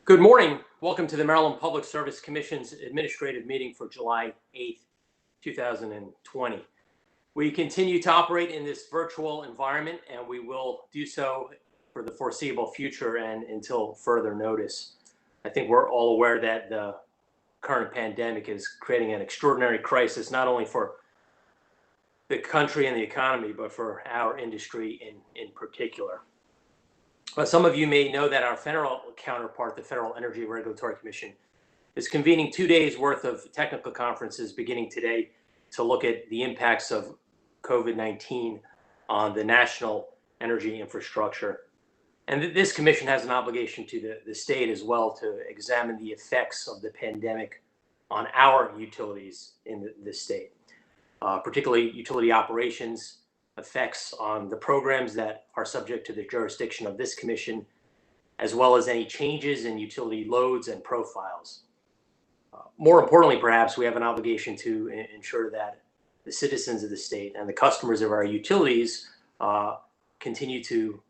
Good morning. Welcome to the Maryland Public Service Commission's administrative meeting for July 8th, 2020. We continue to operate in this virtual environment, and we will do so for the foreseeable future and until further notice. I think we're all aware that the current pandemic is creating an extraordinary crisis, not only for the country and the economy, but for our industry in particular. Some of you may know that our federal counterpart, the Federal Energy Regulatory Commission, is convening 2 days worth of technical conferences beginning today to look at the impacts of COVID-19 on the national energy infrastructure. And this commission has an obligation to the state as well to examine the effects of the pandemic on our utilities in the state, particularly utility operations, effects on the programs that are subject to the jurisdiction of this commission, as well as any changes in utility loads and profiles. More importantly, perhaps, we have an obligation to ensure that the citizens of the state and the customers of our utilities continue to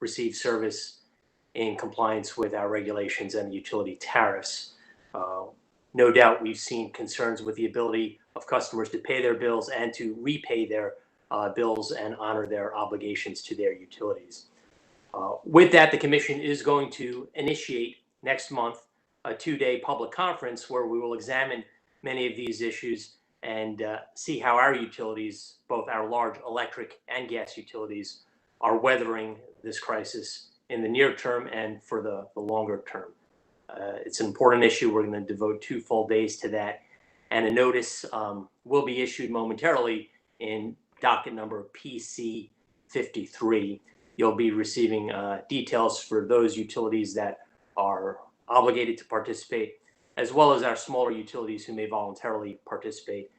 receive service in compliance with our regulations and utility tariffs. No doubt we've seen concerns with the ability of customers to pay their bills and to repay their bills and honor their obligations to their utilities. With that, the Commission is going to initiate next month a 2-day public conference where we will examine many of these issues and see how our utilities, both our large electric and gas utilities, are weathering this crisis in the near term and for the longer term. It's an important issue. We're going to devote 2 full days to that, and a notice will be issued momentarily in docket number PC 53. You'll be receiving details for those utilities that are obligated to participate, as well as our smaller utilities who may voluntarily participate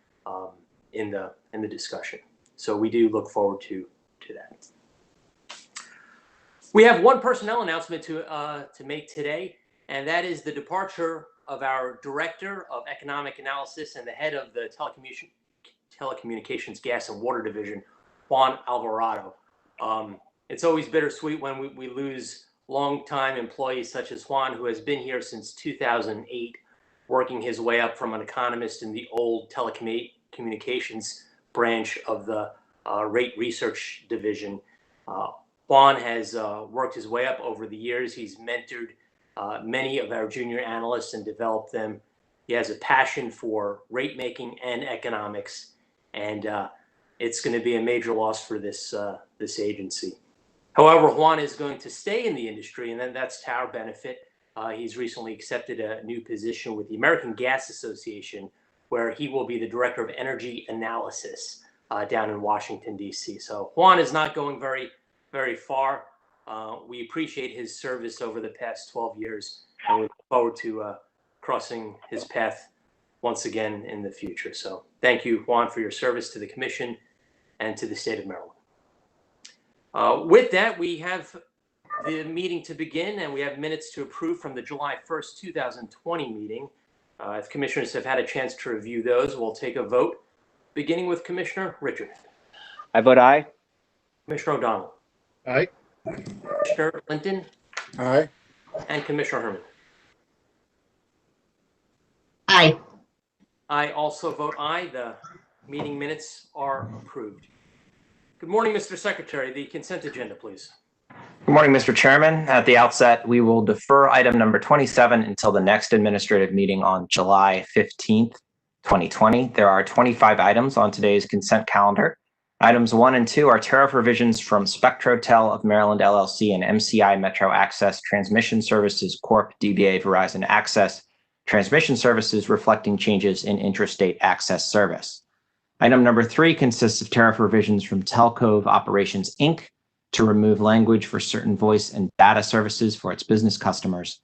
in the discussion. So we do look forward to that. We have one personnel announcement to make today, and that is the departure of our Director of Economic Analysis and the head of the Telecommunications, Gas, and Water Division, Juan Alvarado. It's always bittersweet when we lose longtime employees such as Juan, who has been here since 2008, working his way up from an economist in the old telecommunications branch of the Rate Research Division. Juan has worked his way up over the years. He's mentored many of our junior analysts and developed them. He has a passion for rate making and economics, and it's going to be a major loss for this agency. However, Juan is going to stay in the industry, and then that's to our benefit. He's recently accepted a new position with the American Gas Association, where he will be the Director of Energy Analysis down in Washington, D.C. So Juan is not going very far. We appreciate his service over the past 12 years, and we look forward to crossing his path once again in the future. So thank you, Juan, for your service to the Commission and to the state of Maryland. With that, we have the meeting to begin, and we have minutes to approve from the July 1st, 2020 meeting. If commissioners have had a chance to review those, we'll take a vote, beginning with Commissioner Richard. I vote aye. Commissioner O'Donnell. Aye. Commissioner Linton. Aye. And Commissioner Herman. Aye. I also vote aye. The meeting minutes are approved. Good morning, Mr. Secretary. The consent agenda, please. Good morning, Mr. Chairman. At the outset, we will defer item number 27 until the next administrative meeting on July 15th, 2020. There are 25 items on today's consent calendar. Items 1 and 2 are tariff revisions from SpectroTel of Maryland LLC and MCI Metro Access Transmission Services Corp. DBA Verizon Access Transmission Services, reflecting changes in interstate access service. Item number 3 consists of tariff revisions from Telcove Operations, Inc. to remove language for certain voice and data services for its business customers.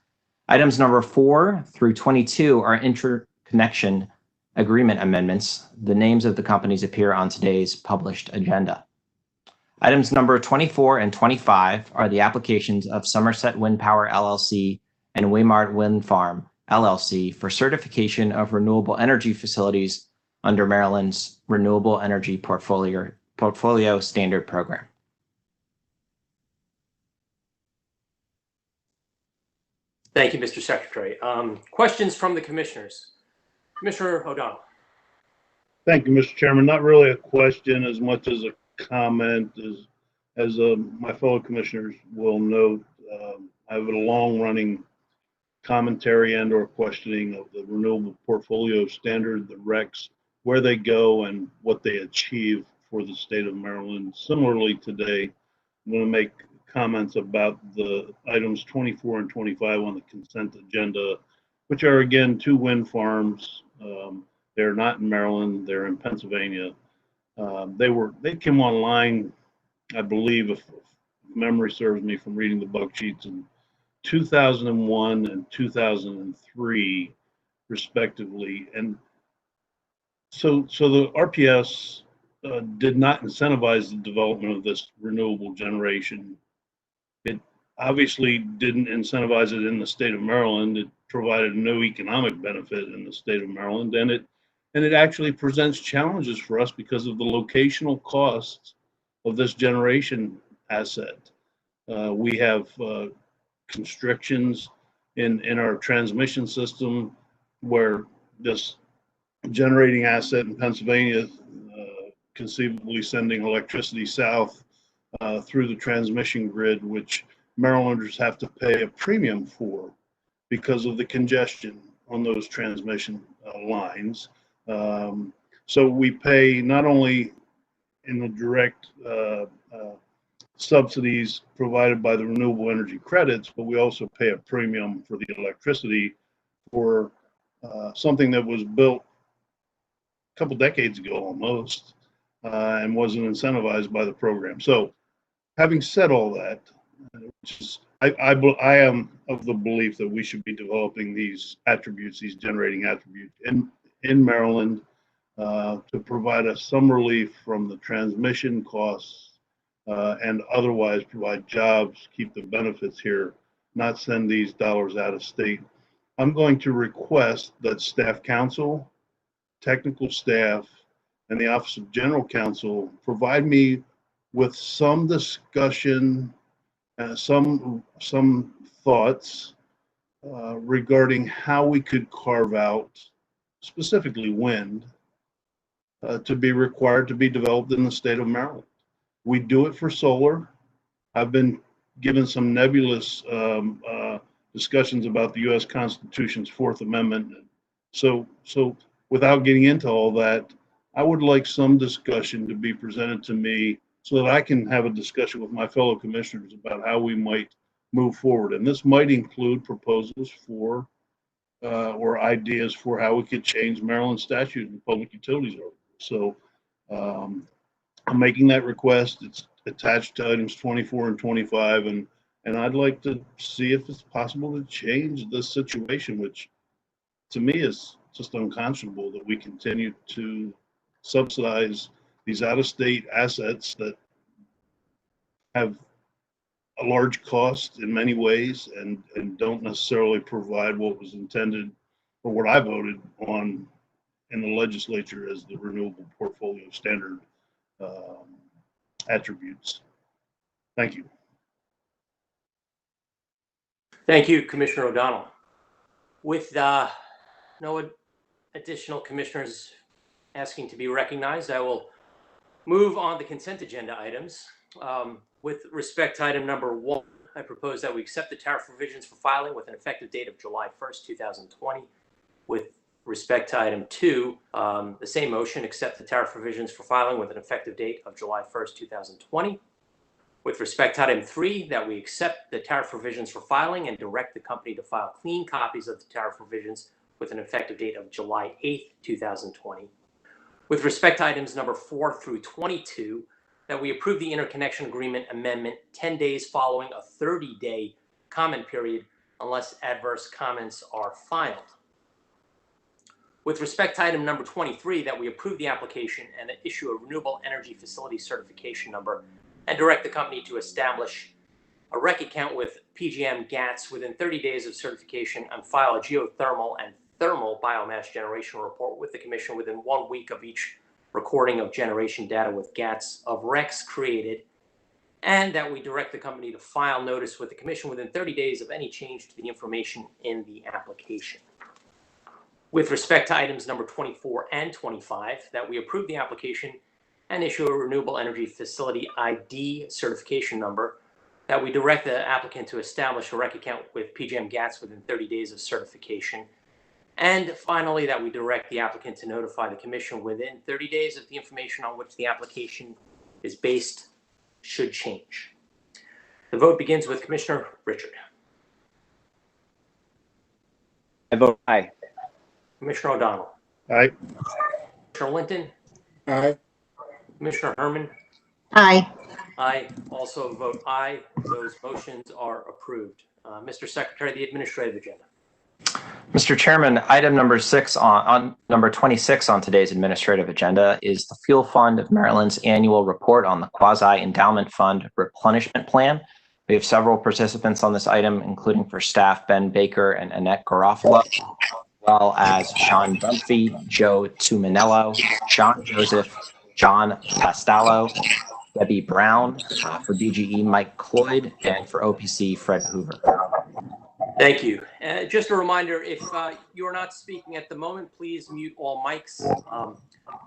Items number 4 through 22 are interconnection agreement amendments. The names of the companies appear on today's published agenda. Items number 24 and 25 are the applications of Somerset Wind Power LLC and Waymart Wind Farm LLC for certification of renewable energy facilities under Maryland's Renewable Energy Portfolio Standard Program. Thank you, Mr. Secretary. Questions from the commissioners? Commissioner O'Donnell. Thank you, Mr. Chairman. Not really a question as much as a comment. As my fellow commissioners will note, I have a long-running commentary and/or questioning of the Renewable Portfolio Standard, the RECs, where they go and what they achieve for the state of Maryland. Similarly, today, I'm going to make comments about the items 24 and 25 on the consent agenda, which are again 2 wind farms. They're not in Maryland, they're in Pennsylvania. They came online, I believe, if memory serves me from reading the bug sheets, in 2001 and 2003, respectively. And so the RPS did not incentivize the development of this renewable generation. It obviously didn't incentivize it in the state of Maryland. It provided no economic benefit in the state of Maryland, and it actually presents challenges for us because of the locational costs of this generation asset. We have constrictions in our transmission system where this generating asset in Pennsylvania conceivably sending electricity south through the transmission grid, which Marylanders have to pay a premium for because of the congestion on those transmission lines. So we pay not only in the direct subsidies provided by the renewable energy credits, but we also pay a premium for the electricity for something that was built a couple decades ago almost and wasn't incentivized by the program. So having said all that, which is, I am of the belief that we should be developing these attributes, these generating attributes in Maryland to provide us some relief from the transmission costs and otherwise provide jobs, keep the benefits here, not send these dollars out of state. I'm going to request that staff counsel, technical staff, and the Office of General Counsel provide me with some discussion, some thoughts regarding how we could carve out specifically wind to be required to be developed in the state of Maryland. We do it for solar. I've been given some nebulous discussions about the U.S. Constitution's Fourth Amendment. So without getting into all that, I would like some discussion to be presented to me so that I can have a discussion with my fellow commissioners about how we might move forward. And this might include proposals for or ideas for how we could change Maryland statute and public utilities order. So I'm making that request. It's attached to items 24 and 25, and I'd like to see if it's possible to change this situation, which to me is just unconscionable that we continue to subsidize these out-of-state assets that have a large cost in many ways and don't necessarily provide what was intended or what I voted on in the legislature as the Renewable Portfolio Standard attributes. Thank you. Thank you, Commissioner O'Donnell. With no additional commissioners asking to be recognized, I will move on the consent agenda items. With respect to item number 1, I propose that we accept the tariff revisions for filing with an effective date of July 1st, 2020. With respect to item 2, the same motion, accept the tariff revisions for filing with an effective date of July 1st, 2020. With respect to item 3, that we accept the tariff revisions for filing and direct the company to file clean copies of the tariff revisions with an effective date of July 8th, 2020. With respect to items number 4 through 22, that we approve the interconnection agreement amendment 10 days following a 30-day comment period unless adverse comments are filed. With respect to item number 23, that we approve the application and issue a renewable energy facility certification number and direct the company to establish a REC account with PJM GATS within 30 days of certification and file a geothermal and thermal biomass generation report with the Commission within 1 week of each recording of generation data with GATS of RECs created and that we direct the company to file notice with the commission within 30 days of any change to the information in the application. With respect to items number 24 and 25, that we approve the application and issue a renewable energy facility ID certification number, that we direct the applicant to establish a REC account with PJM GATS within 30 days of certification, and finally, that we direct the applicant to notify the commission within 30 days if the information on which the application is based should change. The vote begins with Commissioner Richard. I vote aye. Commissioner O'Donnell. Aye. Commissioner Linton. Aye. Commissioner Herman. Aye. I also vote aye. Those motions are approved. Mr. Secretary, the administrative agenda. Mr. Chairman, item number 6 on number 26 on today's administrative agenda is the Fuel Fund of Maryland's annual report on the quasi-endowment fund replenishment plan. We have several participants on this item, including for staff Ben Baker and Annette Garofalo, as well as Sean Dunphy, Joe Tuminello, John Joseph, John Pastallo, Debbie Brown, for DGE Mike Cloyd, and for OPC Fred Hoover. Thank you. Just a reminder, if you're not speaking at the moment, please mute all mics.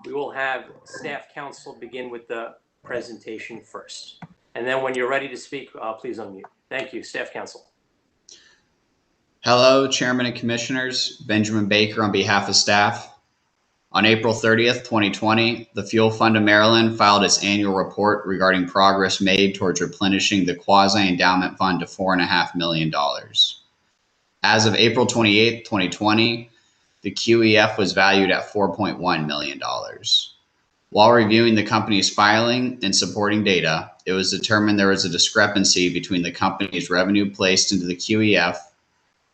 We will have staff counsel begin with the presentation first. And then when you're ready to speak, please unmute. Thank you, staff counsel. Hello, Chairman and Commissioners. Benjamin Baker on behalf of staff. On April 30th, 2020, the Fuel Fund of Maryland filed its annual report regarding progress made towards replenishing the quasi-endowment fund to $4.5 million. As of April 28th, 2020, the QEF was valued at $4.1 million. While reviewing the company's filing and supporting data, it was determined there was a discrepancy between the company's revenue placed into the QEF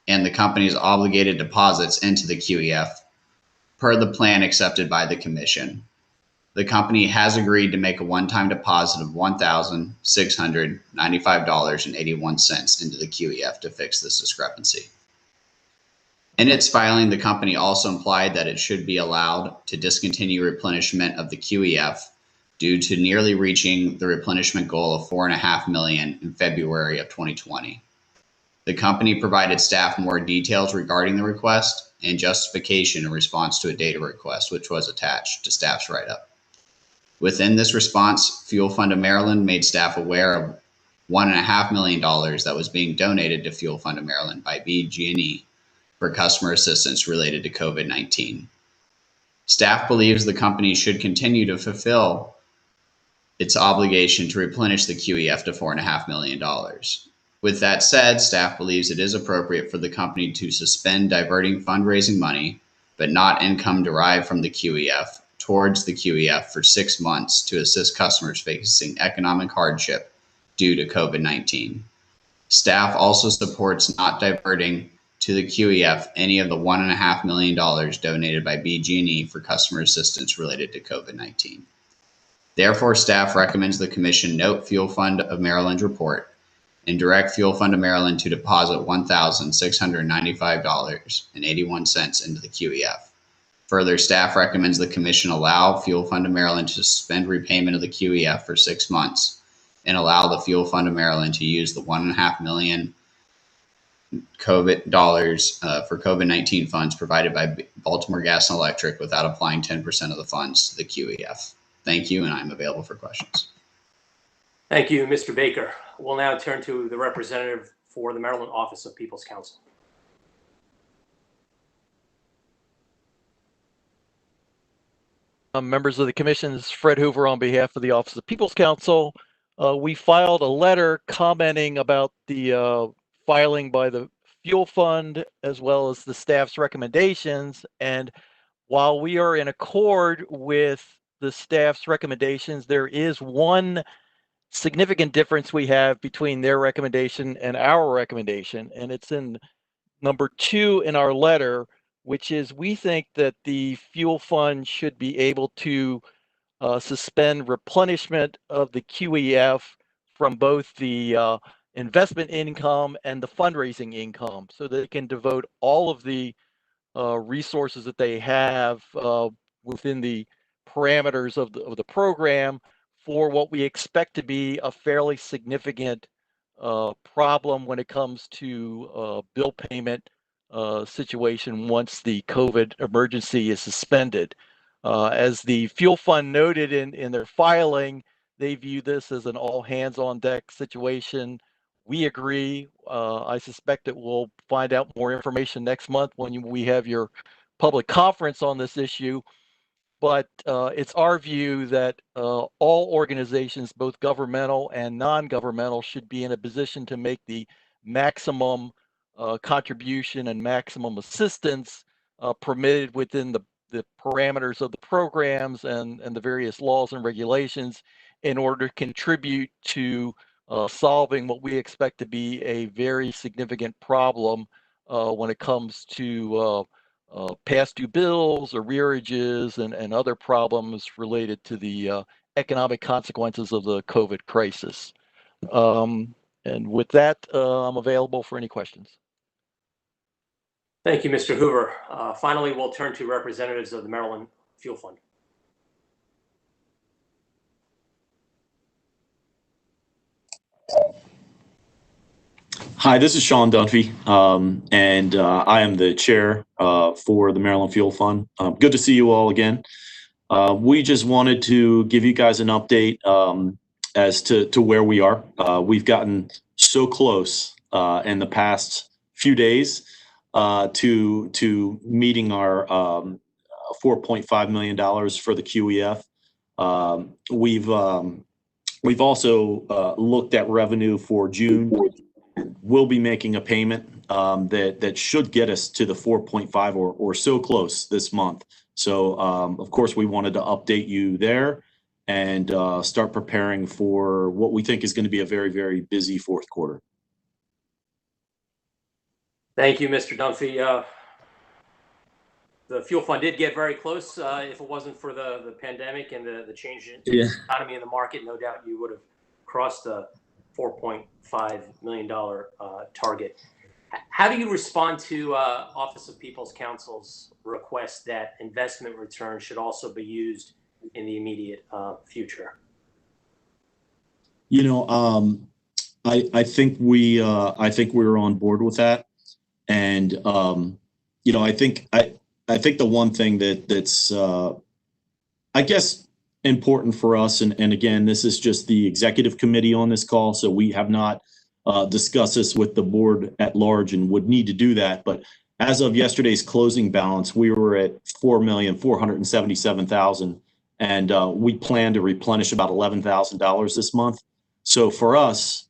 and the company's obligated deposits into the QEF per the plan accepted by the commission. The company has agreed to make a one-time deposit of $1,695.81 into the QEF to fix this discrepancy. In its filing, the company also implied that it should be allowed to discontinue replenishment of the QEF due to nearly reaching the replenishment goal of $4.5 million in February of 2020. The company provided staff more details regarding the request and justification in response to a data request, which was attached to staff's write-up. Within this response, Fuel Fund of Maryland made staff aware of $1.5 million that was being donated to Fuel Fund of Maryland by BG&E for customer assistance related to COVID-19. Staff believes the company should continue to fulfill its obligation to replenish the QEF to $4.5 million. With that said, staff believes it is appropriate for the company to suspend diverting fundraising money, but not income derived from the QEF, towards the QEF for 6 months to assist customers facing economic hardship due to COVID-19. Staff also supports not diverting to the QEF any of the $1.5 million donated by BG&E for customer assistance related to COVID-19. Therefore, staff recommends the commission note Fuel Fund of Maryland's report and direct Fuel Fund of Maryland to deposit $1,695.81 into the QEF. Further, staff recommends the commission allow Fuel Fund of Maryland to suspend repayment of the QEF for 6 months and allow the Fuel Fund of Maryland to use the $1.5 million dollars for COVID-19 funds provided by Baltimore Gas and Electric without applying 10% of the funds to the QEF. Thank you, and I'm available for questions. Thank you, Mr. Baker. We'll now turn to the representative for the Maryland Office of People's Counsel. Members of the commission, this is Fred Hoover on behalf of the Office of People's Counsel. We filed a letter commenting about the filing by the Fuel Fund as well as the staff's recommendations. And while we are in accord with the staff's recommendations, there is one significant difference we have between their recommendation and our recommendation. And it's in number 2 in our letter, which is we think that the Fuel Fund should be able to suspend replenishment of the QEF from both the investment income and the fundraising income, so they can devote all of the resources that they have within the parameters of the program for what we expect to be a fairly significant problem when it comes to bill payment situation once the COVID emergency is suspended. As the Fuel Fund noted in their filing, they view this as an all hands on deck situation. We agree. I suspect that we'll find out more information next month when we have your public conference on this issue. But it's our view that all organizations, both governmental and non-governmental, should be in a position to make the maximum contribution and maximum assistance permitted within the parameters of the programs and the various laws and regulations in order to contribute to solving what we expect to be a very significant problem when it comes to past due bills, arrearages, and other problems related to the economic consequences of the COVID crisis. And with that, I'm available for any questions. Thank you, Mr. Hoover. Finally, we'll turn to representatives of the Maryland Fuel Fund. Hi, this is Sean Dunphy, and I am the chair for the Maryland Fuel Fund. Good to see you all again. We just wanted to give you guys an update as to where we are. We've gotten so close in the past few days to meeting our $4.5 million for the QEF. We've also looked at revenue for June. We'll be making a payment that should get us to the 4.5 or so close this month. So, of course, we wanted to update you there and start preparing for what we think is going to be a very, very busy fourth quarter. Thank you, Mr. Dunphy. The Fuel Fund did get very close. If it wasn't for the pandemic and the change in the economy and the market, no doubt you would have crossed the $4.5 million target. How do you respond to Office of People's Counsel's request that investment returns should also be used in the immediate future? You know, I think we're on board with that, and you know, I think the one thing that's I guess important for us, and again, this is just the executive committee on this call, so we have not discussed this with the board at large and would need to do that. But as of yesterday's closing balance, we were at $4,477,000, and we plan to replenish about $11,000 this month. So for us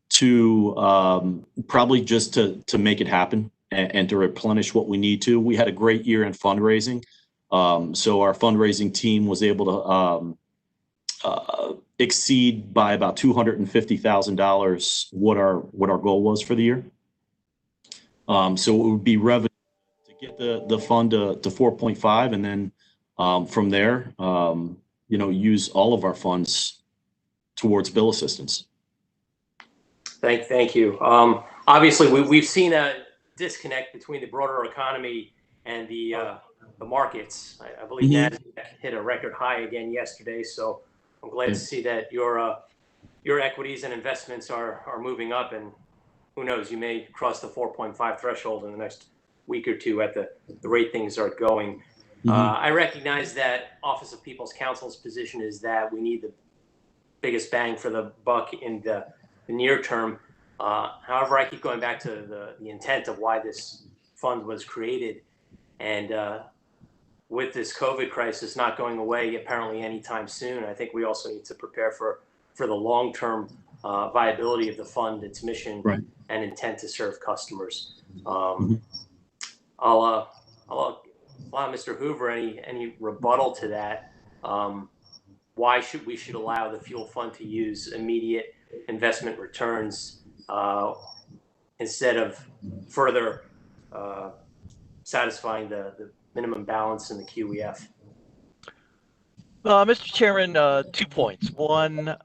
to probably just to make it happen and to replenish what we need to, we had a great year in fundraising. So our fundraising team was able to exceed by about $250,000 what our goal was for the year. So it would be revenue to get the fund to 4.5, and then from there, you know, use all of our funds towards bill assistance. Thank you. Obviously, we've seen a disconnect between the broader economy and the markets. I believe Nasdaq hit a record high again yesterday, so I'm glad to see that your equities and investments are moving up, and who knows, you may cross the 4.5 threshold in the next week or two at the rate things are going. I recognize that Office of People's Counsel's position is that we need the biggest bang for the buck in the near term. However, I keep going back to the intent of why this fund was created, and with this COVID crisis not going away apparently anytime soon, I think we also need to prepare for the long-term viability of the fund, its mission, and intent to serve customers. I'll allow Mr. Hoover any rebuttal to that. Why should we allow the Fuel Fund to use immediate investment returns instead of further satisfying the minimum balance in the QEF? Mr. Chairman, 2 points. One,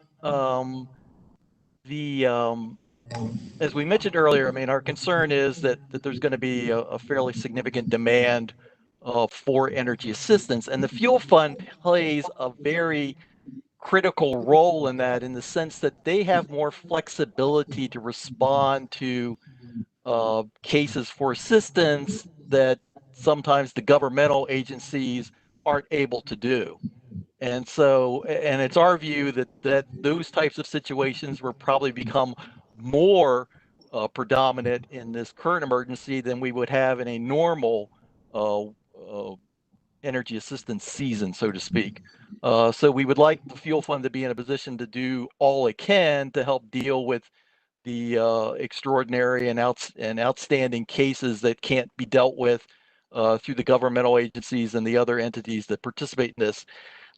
as we mentioned earlier, I mean, our concern is that there's going to be a fairly significant demand for energy assistance, and the Fuel Fund plays a very critical role in that, in the sense that they have more flexibility to respond to cases for assistance that sometimes the governmental agencies aren't able to do. And so, and it's our view that those types of situations will probably become more predominant in this current emergency than we would have in a normal energy assistance season, so to speak. So we would like the fuel fund to be in a position to do all it can to help deal with the extraordinary and outstanding cases that can't be dealt with through the governmental agencies and the other entities that participate in this.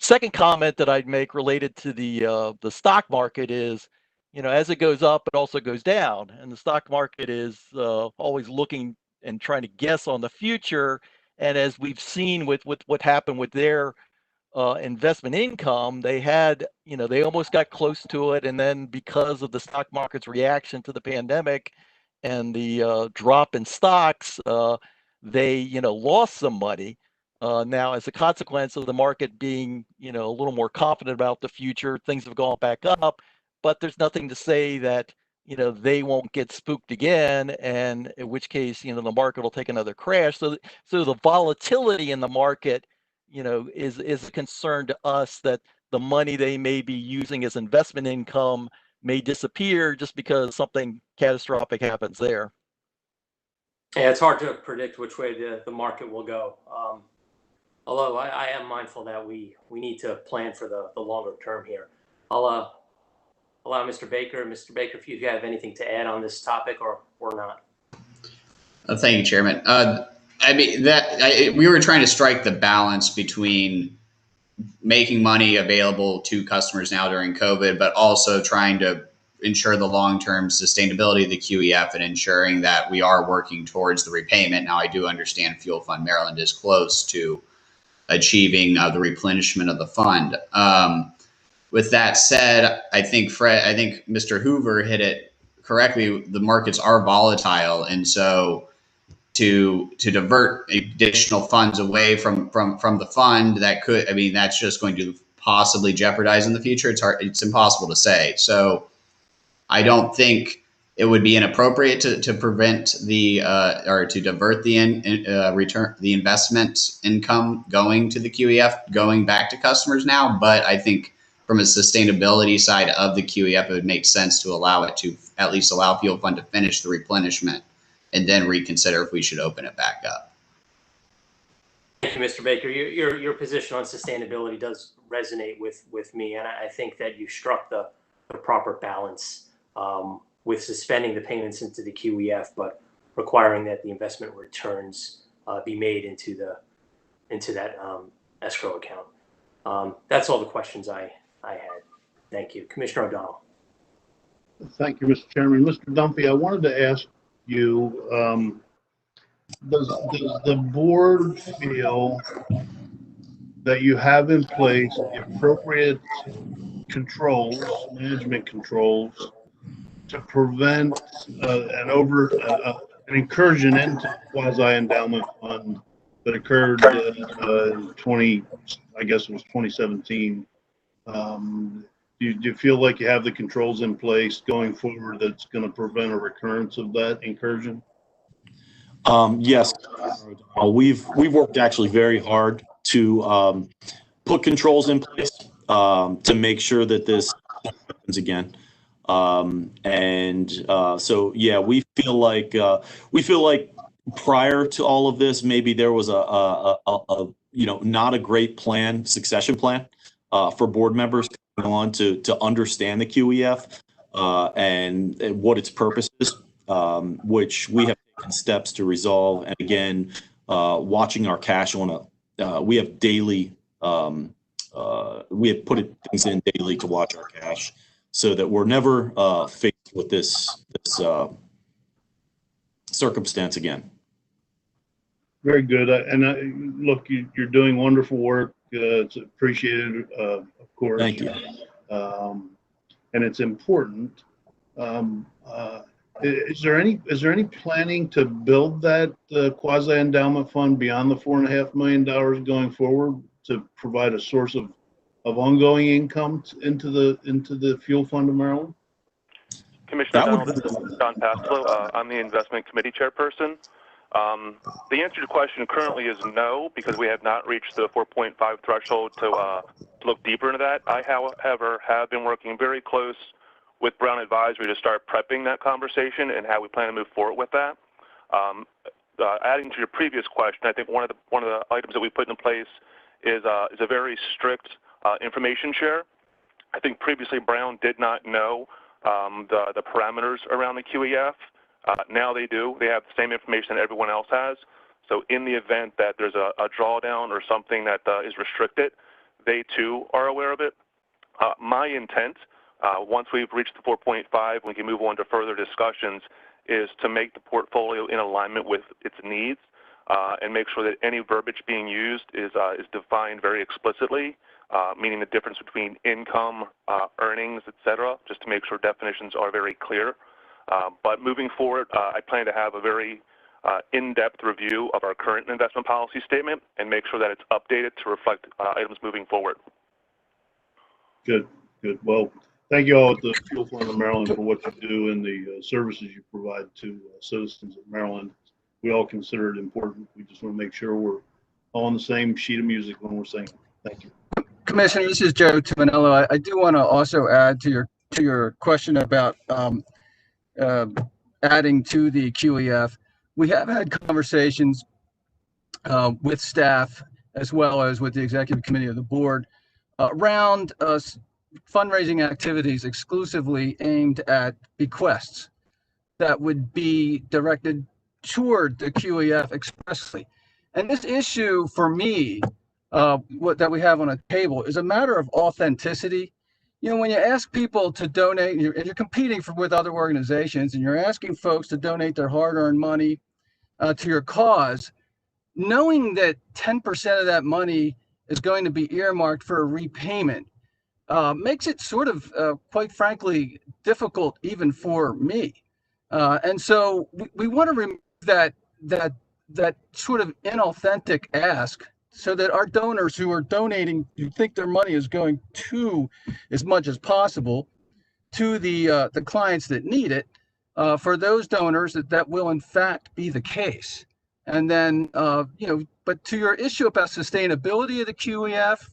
Second comment that I'd make related to the stock market is, as it goes up, it also goes down, and the stock market is always looking and trying to guess on the future. And as we've seen with what happened with their investment income, they had, they almost got close to it, and then because of the stock market's reaction to the pandemic and the drop in stocks, they lost some money. Now, as a consequence of the market being, a little more confident about the future, things have gone back up, but there's nothing to say that, they won't get spooked again, and in which case, the market will take another crash. So the volatility in the market, is a concern to us, that the money they may be using as investment income may disappear just because something catastrophic happens there. Yeah, it's hard to predict which way the market will go. Although I am mindful that we need to plan for the longer term here. I'll allow Mr. Baker. Mr. Baker, if you have anything to add on this topic or not. Thank you, Chairman. I mean, we were trying to strike the balance between making money available to customers now during COVID, but also trying to ensure the long-term sustainability of the QEF and ensuring that we are working towards the repayment. Now, I do understand Fuel Fund Maryland is close to achieving the replenishment of the fund. With that said, I think Mr. Hoover hit it correctly. The markets are volatile, and so to divert additional funds away from the fund, that's just going to possibly jeopardize in the future. It's impossible to say. So I don't think it would be inappropriate to prevent or to divert the investment income going to the QEF, going back to customers now. But I think from a sustainability side of the QEF, it would make sense to allow it to at least allow Fuel Fund to finish the replenishment and then reconsider if we should open it back up. Thank you, Mr. Baker. Your position on sustainability does resonate with me, and I think that you struck the proper balance with suspending the payments into the QEF, but requiring that the investment returns be made into that escrow account. That's all the questions I had. Thank you, Commissioner O'Donnell. Thank you, Mr. Chairman. Mr. Dunphy, I wanted to ask you, does the board feel that you have in place the appropriate controls, management controls, to prevent an incursion into quasi-endowment fund that occurred in 2017? Do you feel like you have the controls in place going forward that's going to prevent a recurrence of that incursion? Yes, we've worked actually very hard to put controls in place to make sure that this happens again. So yeah, we feel like prior to all of this, maybe there was a not a great succession plan for board members coming on to understand the QEF and what its purpose is, which we have taken steps to resolve. And again, watching our cash on we have daily, we have put things in daily to watch our cash so that we're never faced with this circumstance again. Very good. Look, you're doing wonderful work. It's appreciated, of course. Thank you. And it's important. Is there any planning to build that quasi endowment fund beyond the $4.5 million going forward to provide a source of of ongoing income into the fuel fund of Maryland? Commissioner That Donald, would- this is John Paslow. I'm the investment committee chairperson. The answer to the question currently is no, because we have not reached the 4.5 threshold to look deeper into that. I, however, have been working very close with Brown Advisory to start prepping that conversation and how we plan to move forward with that. Adding to your previous question, I think one of the items that we put in place is a very strict information share. I think previously Brown did not know the parameters around the QEF. Now they do. They have the same information that everyone else has. So in the event that there's a drawdown or something that is restricted, they too are aware of it. My intent, once we've reached the 4.5, we can move on to further discussions, is to make the portfolio in alignment with its needs and make sure that any verbiage being used is defined very explicitly, meaning the difference between income, earnings, et cetera, just to make sure definitions are very clear. But moving forward, I plan to have a very in-depth review of our current investment policy statement and make sure that it's updated to reflect items moving forward. Good, good. Well, thank you all at the Fuel Fund of Maryland for what you do and the services you provide to citizens of Maryland. We all consider it important. We just want to make sure we're all on the same sheet of music when we're saying it. Thank you. Commissioner, this is Joe Tuminello. I do want to also add to your question about adding to the QEF. We have had conversations with staff as well as with the executive committee of the board around fundraising activities exclusively aimed at bequests that would be directed toward the QEF expressly. And this issue for me, that we have on a table, is a matter of authenticity. You know, when you ask people to donate, and you're competing with other organizations, and you're asking folks to donate their hard-earned money to your cause, knowing that 10% of that money is going to be earmarked for a repayment makes it sort of, quite frankly, difficult even for me. And so we want to remove that sort of inauthentic ask, so that our donors who are donating, who think their money is going to, as much as possible, to the clients that need it, for those donors that will in fact be the case. And then, but to your issue about sustainability of the QEF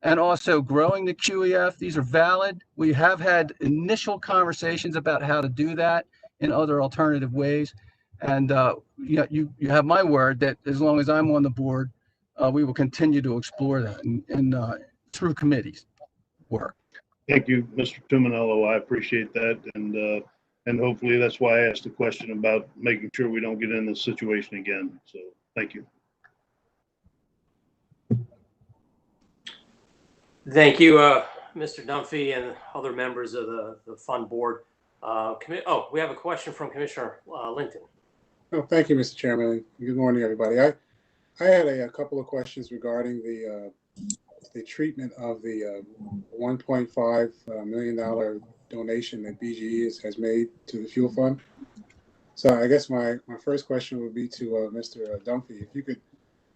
and also growing the QEF, these are valid. We have had initial conversations about how to do that in other alternative ways. And you have my word that as long as I'm on the board, we will continue to explore that and through committees work. Thank you, Mr. Tuminello. I appreciate that. And hopefully that's why I asked the question about making sure we don't get in this situation again. So thank you. Thank you, Mr. Dunphy and other members of the fund board. We have a question from Commissioner Linton. Oh, thank you, Mr. Chairman. Good morning, everybody. I had a couple of questions regarding the treatment of the $1.5 million donation that BGE has made to the fuel fund. So I guess my first question would be to Mr. Dunphy. If you could,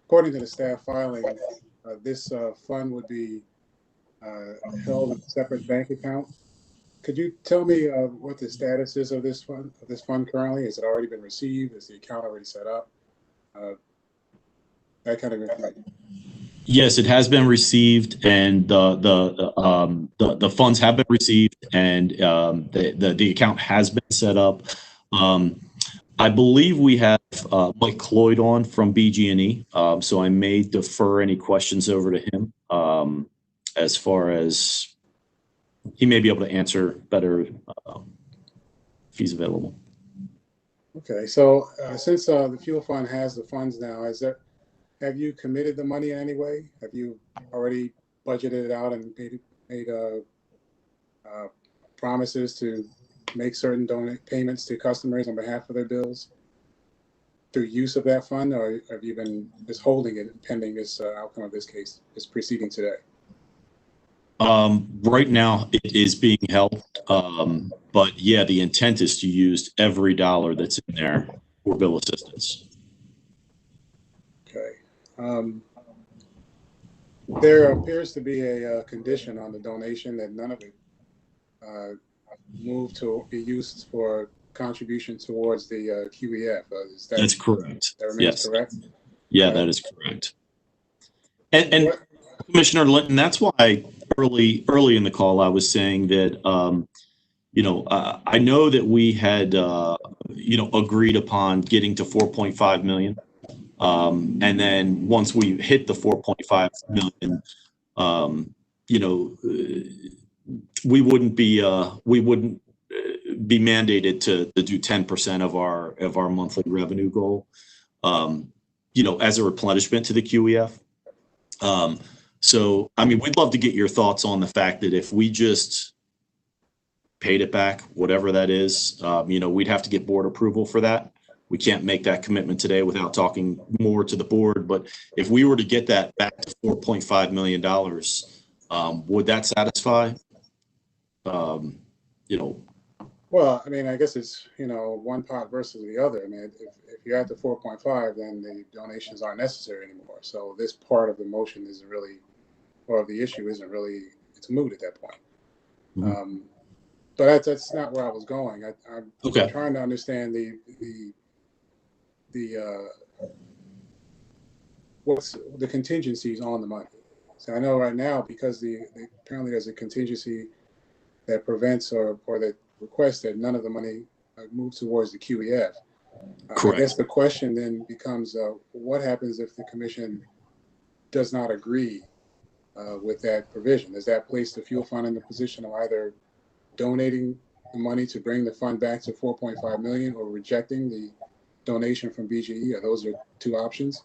according to the staff filing, this fund would be held in a separate bank account. Could you tell me what the status is of this fund currently? Has it already been received? Is the account already set up? That kind of information. Yes, it has been received, and the funds have been received, and the account has been set up. I believe we have Mike Cloyd on from BG&E, so I may defer any questions over to him as far as he may be able to answer better if he's available. Okay, so since the fuel fund has the funds now, have you committed the money in any way? Have you already budgeted it out and made promises to make certain payments to customers on behalf of their bills through use of that fund, or have you been just holding it pending this outcome of this case, this proceeding today? Right now it is being held, but yeah, the intent is to use every dollar that's in there for bill assistance. Okay. There appears to be a condition on the donation that none of it move to be used for contribution towards the QEF. That's correct. That remains Yes. correct? Yeah, that is correct. And What- Commissioner Linton, that's why early in the call, I was saying that, I know that we had, agreed upon getting to 4.5 million. And then once we hit the 4.5 million, we wouldn't be mandated to do 10% of our monthly revenue goal, as a replenishment to the QEF. So, I mean, we'd love to get your thoughts on the fact that if we just paid it back, whatever that is, we'd have to get board approval for that. We can't make that commitment today without talking more to the board. But if we were to get that back to $4.5 million, would that satisfy? Well, I mean, I guess it's, one pot versus the other. I mean, if you're at the 4.5, then the donations aren't necessary anymore. So this part of the motion isn't really, or of the issue isn't really, it's moot at that point. Mhm. But that's not where I was going. I'm Okay. trying to understand what's the contingencies on the money. So I know right now, because apparently there's a contingency that prevents or that requests that none of the money moves towards the QEF. Correct. I guess the question then becomes, what happens if the commission does not agree with that provision? Does that place the fuel fund in the position of either donating the money to bring the fund back to 4.5 million or rejecting the donation from BGE? Are those your two options?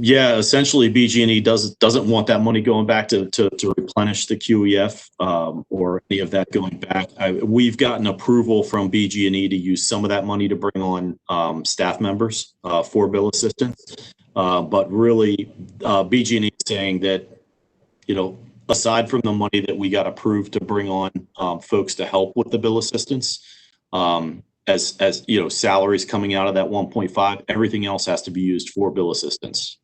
Yeah, essentially BG&E doesn't want that money going back to replenish the QEF, or any of that going back. We've gotten approval from BG&E to use some of that money to bring on staff members for bill assistance. But really, BG&E is saying that, aside from the money that we got approved to bring on folks to help with the bill assistance, as salaries coming out of that 1.5, everything else has to be used for bill assistance.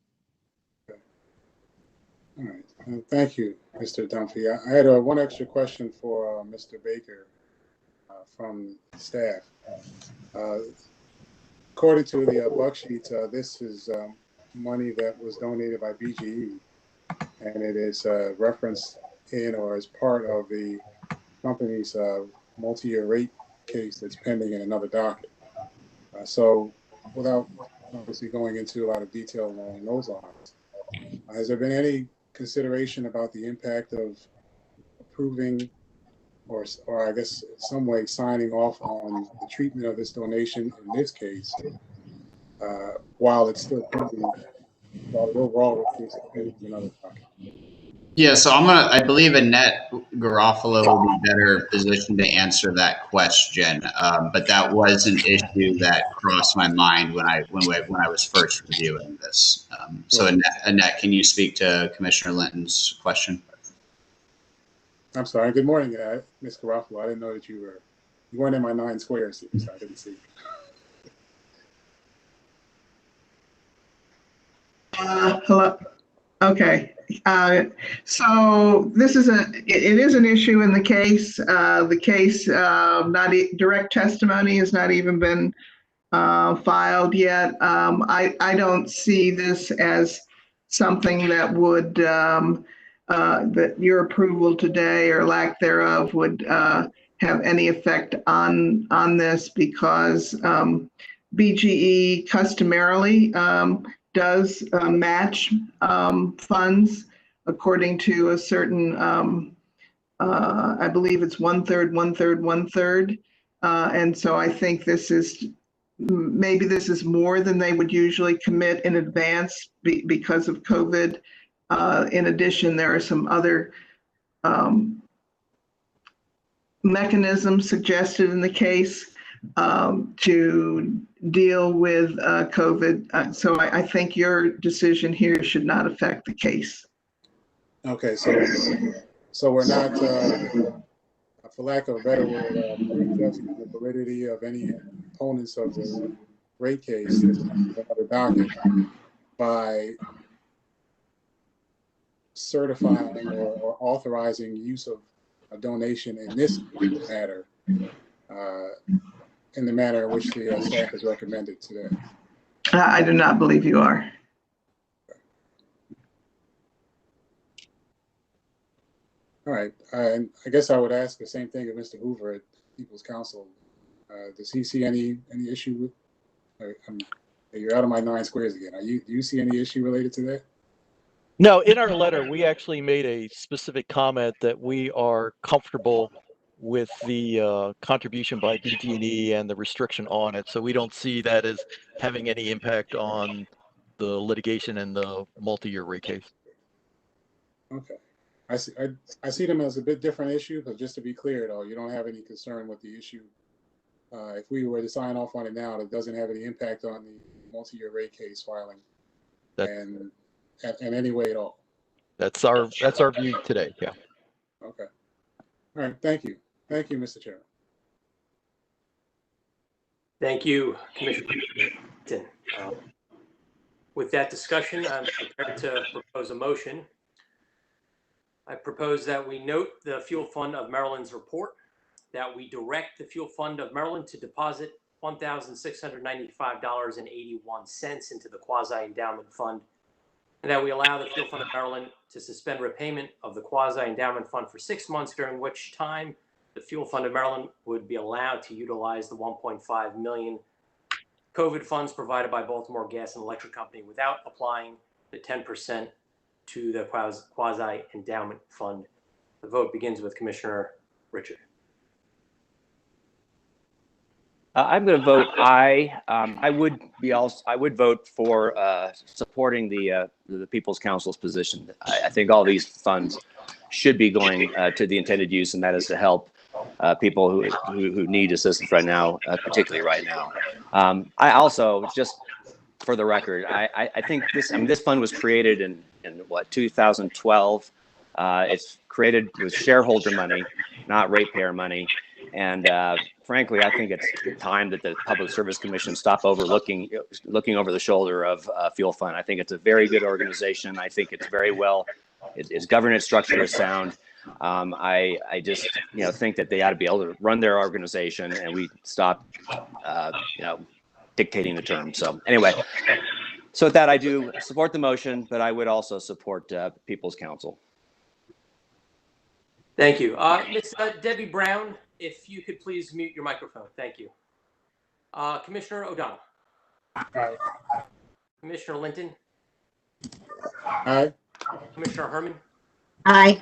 All right. Thank you, Mr. Dunphy. I had one extra question for Mr. Baker from staff. According to the buck sheet, this is money that was donated by BGE, and it is referenced in or as part of the company's multi-year rate case that's pending in another docket. So without obviously going into a lot of detail along those lines, has there been any consideration about the impact of approving or I guess some way signing off on the treatment of this donation in this case while it's still pending, while the overall case is pending in another docket? Yeah, so I believe Annette Garofalo will be better positioned to answer that question. But that was an issue that crossed my mind when I was first reviewing this. So Annette, can you speak to Commissioner Linton's question? I'm sorry. Good morning, Ms. Garofalo. I didn't know that you weren't in my 9 squares, so I didn't see. Hello. Okay. So this is it is an issue in the case. The case, direct testimony has not even been filed yet. I don't see this as something that would that your approval today or lack thereof would have any effect on this, because BGE customarily does match funds according to a certain, I believe it's 1/3, 1/3, 1/3. And so I think maybe this is more than they would usually commit in advance because of COVID. In addition, there are some other mechanisms suggested in the case to deal with COVID. So I think your decision here should not affect the case. Okay, so we're not, for lack of a better word, prejudging the validity of any components of the rate case, another docket. by certifying or authorizing use of a donation in this matter, in the manner in which the staff has recommended today? I do not believe you are. All right, and I guess I would ask the same thing of Mr. Hoover at People's Council. Does he see any issue with? You're out of my 9 squares again. Do you see any issue related to that? No, in our letter, we actually made a specific comment that we are comfortable with the contribution by BG&E and the restriction on it. So we don't see that as having any impact on the litigation and the multi-year rate case. Okay. I see them as a bit different issue, but just to be clear, though, you don't have any concern with the issue. If we were to sign off on it now, it doesn't have any impact on the multi-year rate case filing, and in any way at all. That's our view today. Yeah. Okay. All right. Thank you, Mr. Chairman. Thank you, Commissioner. With that discussion, I'm prepared to propose a motion. I propose that we note the Fuel Fund of Maryland's report, that we direct the Fuel Fund of Maryland to deposit $1,695.81 into the quasi-endowment fund, and that we allow the Fuel Fund of Maryland to suspend repayment of the quasi-endowment fund for 6 months, during which time the Fuel Fund of Maryland would be allowed to utilize the $1.5 million COVID funds provided by Baltimore Gas and Electric Company without applying the 10% to the quasi-endowment fund. The vote begins with Commissioner Richard. I'm going to vote aye. I would vote for supporting the People's Council's position. I think all these funds should be going to the intended use, and that is to help people who need assistance right now, particularly right now. I also, just for the record, I think this fund was created in what, 2012. It's created with shareholder money, not ratepayer money. And frankly, I think it's time that the Public Service Commission stop looking over the shoulder of Fuel Fund. I think it's a very good organization. I think it's very well, its governance structure is sound. I just think that they ought to be able to run their organization, and we stop dictating the terms. So anyway, so with that, I do support the motion, but I would also support People's Council. Thank you. Ms. Debbie Brown, if you could please mute your microphone. Thank you. Commissioner O'Donnell. Aye. Commissioner Linton. Aye. Commissioner Herman. Aye.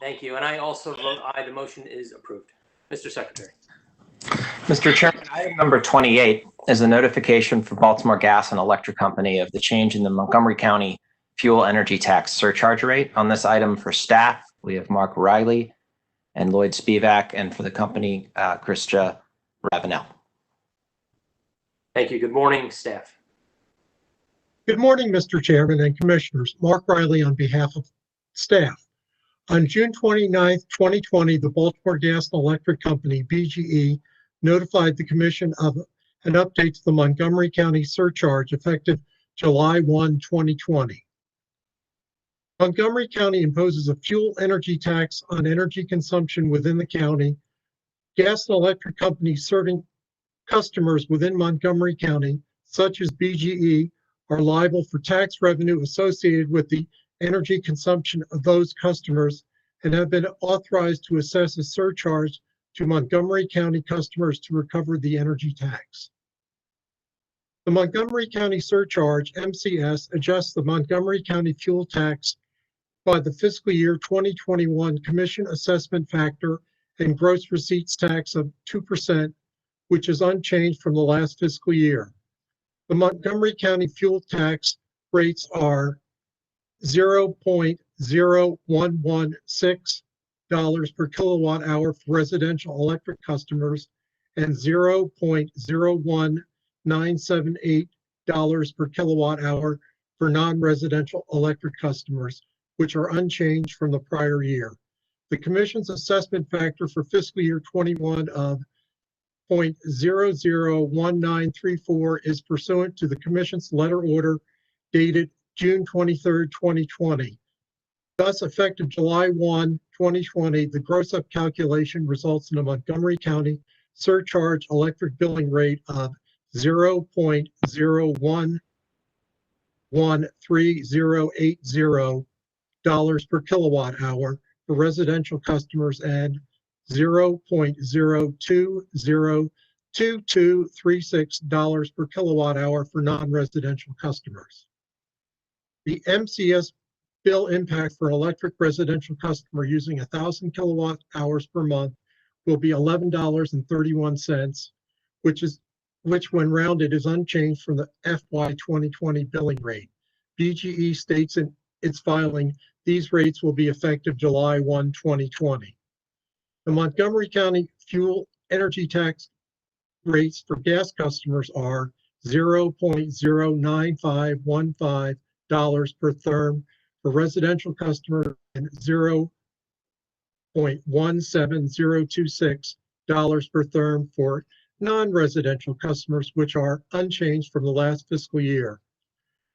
Thank you. And I also vote aye. The motion is approved. Mr. Secretary. Mr. Chairman, item number 28 is a notification for Baltimore Gas and Electric Company of the change in the Montgomery County fuel energy tax surcharge rate. On this item for staff, we have Mark Riley and Lloyd Spivak, and for the company, Krista Ravenel. Thank you. Good morning, staff. Good morning, Mr. Chairman and Commissioners. Mark Riley on behalf of staff. On June 29th, 2020, the Baltimore Gas and Electric Company, BGE, notified the Commission of an update to the Montgomery County surcharge effective July 1, 2020. Montgomery County imposes a fuel energy tax on energy consumption within the county. Gas and electric companies serving customers within Montgomery County, such as BGE, are liable for tax revenue associated with the energy consumption of those customers and have been authorized to assess a surcharge to Montgomery County customers to recover the energy tax. The Montgomery County surcharge, MCS, adjusts the Montgomery County fuel tax by the fiscal year 2021 Commission assessment factor and gross receipts tax of 2%, which is unchanged from the last fiscal year. The Montgomery County fuel tax rates are $0.0116 per kilowatt hour for residential electric customers and $0.01978 per kilowatt hour for non-residential electric customers, which are unchanged from the prior year. The Commission's assessment factor for fiscal year 21 of 0.001934 is pursuant to the Commission's letter order dated June 23rd, 2020. Thus, effective July 1, 2020, the gross up calculation results in a Montgomery County surcharge electric billing rate of 0.011380 per kilowatt hour for residential customers and 0.0202236 per kilowatt hour for non-residential customers. The MCS bill impact for electric residential customer using 1,000 kilowatt hours per month will be $11.31, which when rounded is unchanged from the FY 2020 billing rate. BGE states in its filing these rates will be effective July 1, 2020. The Montgomery County fuel energy tax rates for gas customers are $0.09515 per therm for residential customers and $0.17026 per therm for non-residential customers, which are unchanged from the last fiscal year.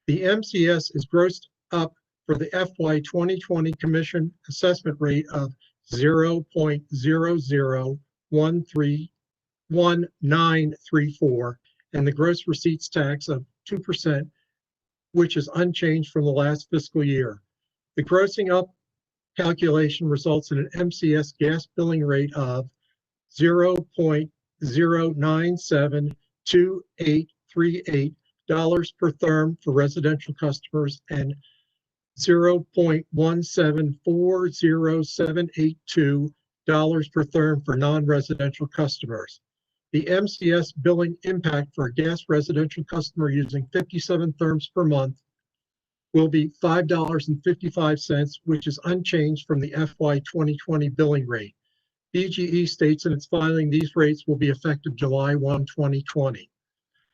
The MCS is grossed up for the FY 2020 Commission assessment rate of 0.001934 and the gross receipts tax of 2%, which is unchanged from the last fiscal year. The grossing up calculation results in an MCS gas billing rate of 0.0972838 per therm for residential customers and $0.1740782 per therm for non-residential customers. The MCS billing impact for a gas residential customer using 57 therms per month will be $5.55, which is unchanged from the FY 2020 billing rate. BGE states in its filing these rates will be effective July 1, 2020.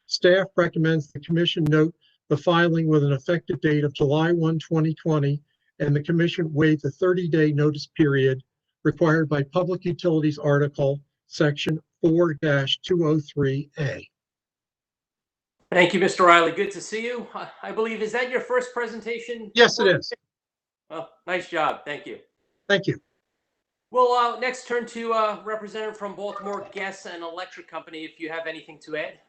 Staff recommends the Commission note the filing with an effective date of July 1, 2020, and the Commission waive the 30-day notice period required by Public Utilities Article Section 4-203A. Thank you, Mr. Riley. Good to see you. I believe, is that your first presentation? Yes, it is. Well, nice job. Thank you. Thank you. We'll next turn to representative from Baltimore Gas and Electric Company, if you have anything to add.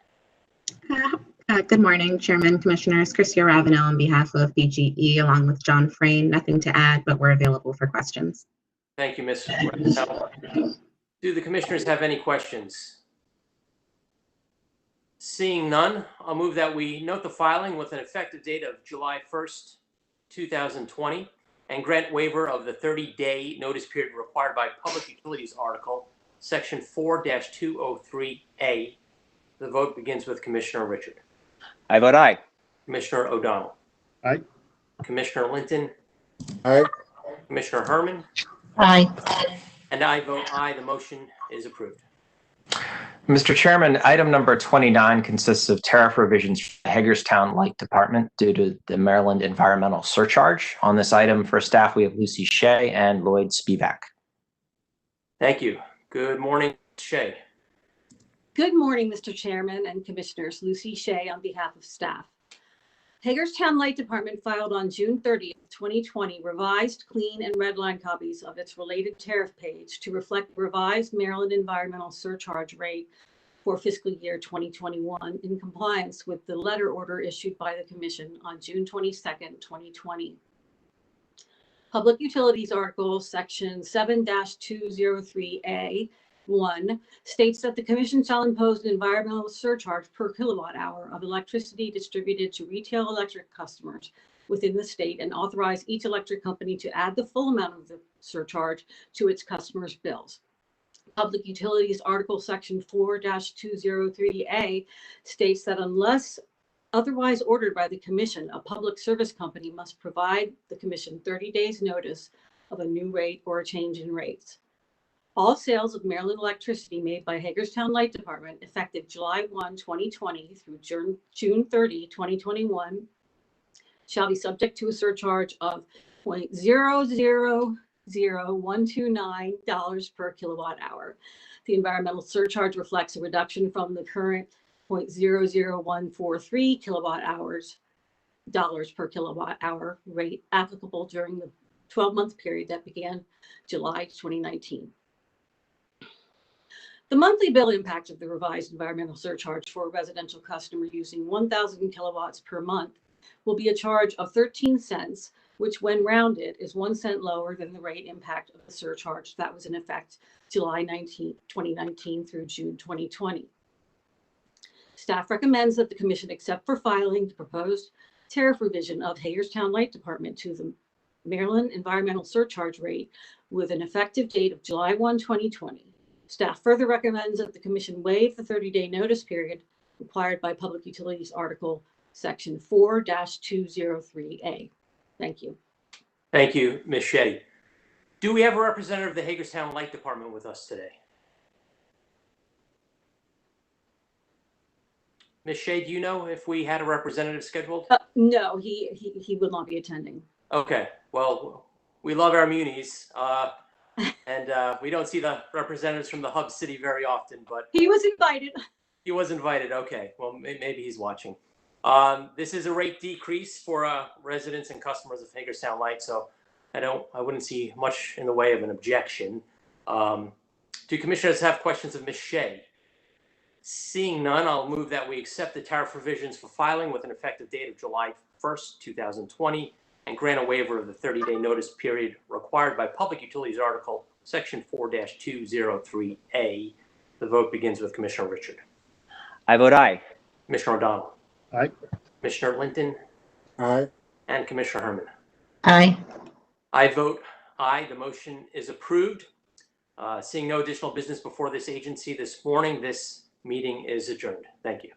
Good morning, Chairman, Commissioners. Christia Ravenel on behalf of BGE, along with John Frayne. Nothing to add, but we're available for questions. Thank you, Ms. Ravenel. Do the commissioners have any questions? Seeing none, I'll move that we note the filing with an effective date of July 1st, 2020, and grant waiver of the 30-day notice period required by Public Utilities Article, Section 4-203A. The vote begins with Commissioner Richard. I vote aye. Commissioner O'Donnell. Aye. Commissioner Linton. Aye. Commissioner Herman. Aye. And I vote aye. The motion is approved. Mr. Chairman, item number 29 consists of tariff revisions for the Hagerstown Light Department due to the Maryland environmental surcharge. On this item for staff, we have Lucy Shea and Lloyd Spivak. Thank you. Good morning, Shea. Good morning, Mr. Chairman and Commissioners. Lucy Shea on behalf of staff. Hagerstown Light Department filed on June 30th, 2020, revised, clean, and red line copies of its related tariff page to reflect revised Maryland environmental surcharge rate for fiscal year 2021 in compliance with the letter order issued by the Commission on June 22nd, 2020. Public Utilities Article Section 7-203A 1 states that the Commission shall impose an environmental surcharge per kilowatt hour of electricity distributed to retail electric customers within the state and authorize each electric company to add the full amount of the surcharge to its customers' bills. Public Utilities Article Section 4-203A states that unless otherwise ordered by the Commission, a public service company must provide the Commission 30 days notice of a new rate or a change in rates. All sales of Maryland electricity made by Hagerstown Light Department effective July 1, 2020 through June 30, 2021 shall be subject to a surcharge of $0.000129 per kilowatt hour. The environmental surcharge reflects a reduction from the current 0.00143 dollars per kilowatt hour rate applicable during the 12-month period that began July 2019. The monthly bill impact of the revised environmental surcharge for a residential customer using 1,000 kilowatts per month will be a charge of 13 cents, which when rounded is 1 cent lower than the rate impact of the surcharge that was in effect July 19, 2019 through June 2020. Staff recommends that the commission accept for filing the proposed tariff revision of Hagerstown Light Department to the Maryland Environmental Surcharge rate with an effective date of July 1, 2020. Staff further recommends that the commission waive the 30-day notice period required by Public Utilities Article Section 4-203A. Thank you. Thank you, Ms. Shetty. Do we have a representative of the Hagerstown Light Department with us today? Ms. Shea, do you know if we had a representative scheduled? No, he will not be attending. Okay, well, we love our munis, and we don't see the representatives from the hub city very often, but He was invited. he was invited. Okay, well, maybe he's watching. This is a rate decrease for residents and customers of Hagerstown Light, so I wouldn't see much in the way of an objection. Do commissioners have questions of Ms. Shea? Seeing none, I'll move that we accept the tariff revisions for filing with an effective date of July 1st, 2020, and grant a waiver of the 30-day notice period required by Public Utilities Article Section 4-203A. The vote begins with Commissioner Richard. I vote aye. Commissioner O'Donnell. Aye. Commissioner Linton. Aye. And Commissioner Herman. Aye. I vote aye. The motion is approved. Seeing no additional business before this agency this morning, this meeting is adjourned. Thank you.